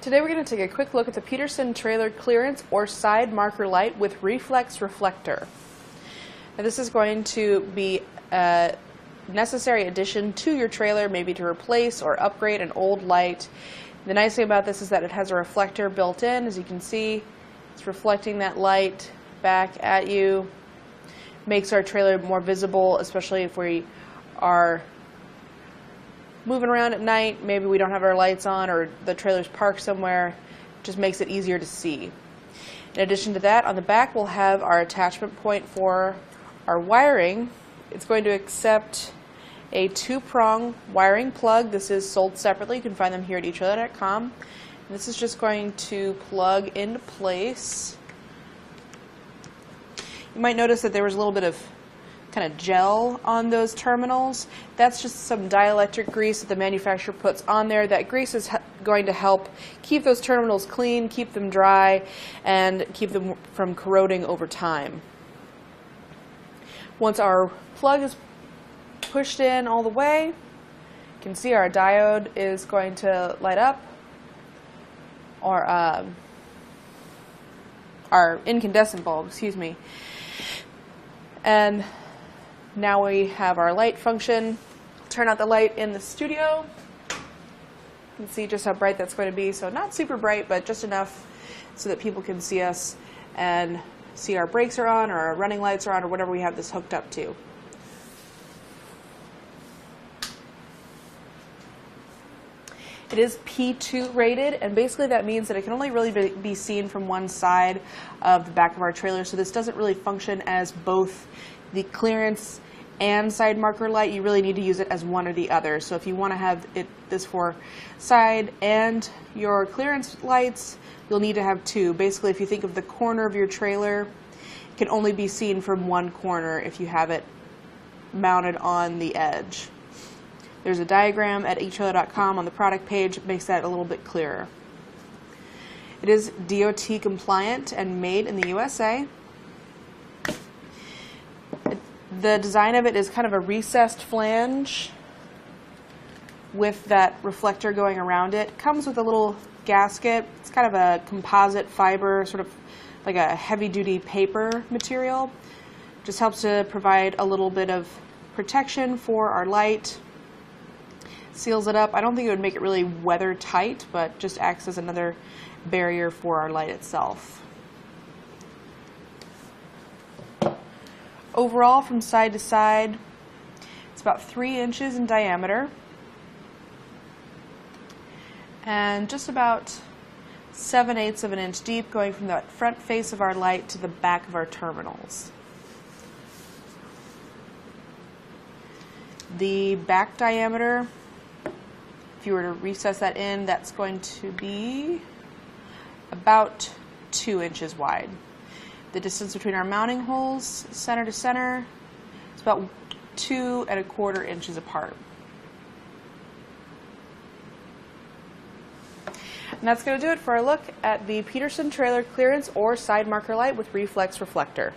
Today we're going to take a quick look at the Peterson Trailer Clearance or Side Marker Light with Reflex Reflector. Now this is going to be a necessary addition to your trailer, maybe to replace or upgrade an old light. The nice thing about this is that it has a reflector built in. As you can see, it's reflecting that light back at you. Makes our trailer more visible, especially if we are moving around at night, maybe we don't have our lights on or the trailer's parked somewhere. Just makes it easier to see. In addition to that, on the back we'll have our attachment point for our wiring. It's going to accept a 2-prong wiring plug. This is sold separately. You can find them here at etrailer.com. This is just going to plug into place. You might notice that there was a little bit of kind of gel on those terminals. That's just some dielectric grease that the manufacturer puts on there. That grease is going to help keep those terminals clean, keep them dry, and keep them from corroding over time. Once our plug is pushed in all the way, you can see our diode is going to light up, or our incandescent bulb, excuse me. And now we have our light function. Turn out the light in the studio. You can see just how bright that's going to be. So not super bright, but just enough so that people can see us and see our brakes are on or our running lights are on or whatever we have this hooked up to. It is P2 rated, and basically that means that it can only really be seen from one side of the back of our trailer, so this doesn't really function as both the clearance and side marker light. You really need to use it as one or the other. So if you want to have this for side and your clearance lights, you'll need to have two. Basically, if you think of the corner of your trailer, it can only be seen from one corner if you have it mounted on the edge. There's a diagram at etrailer.com on the product page. It makes that a little bit clearer. It is DOT compliant and made in the USA. The design of it is kind of a recessed flange with that reflector going around it. It comes with a little gasket. It's kind of a composite fiber, sort of like a heavy-duty paper material. Just helps to provide a little bit of protection for our light. Seals it up. I don't think it would make it really weather tight, but just acts as another barrier for our light itself. Overall, from side to side, it's about 3 inches in diameter and just about 7/8 of an inch deep, going from the front face of our light to the back of our terminals. The back diameter, if you were to recess that in, that's going to be about 2 inches wide. The distance between our mounting holes, center to center, is about 2 1/4 inches apart. And that's going to do it for our look at the Peterson Trailer Clearance or Side Marker Light with Reflex Reflector.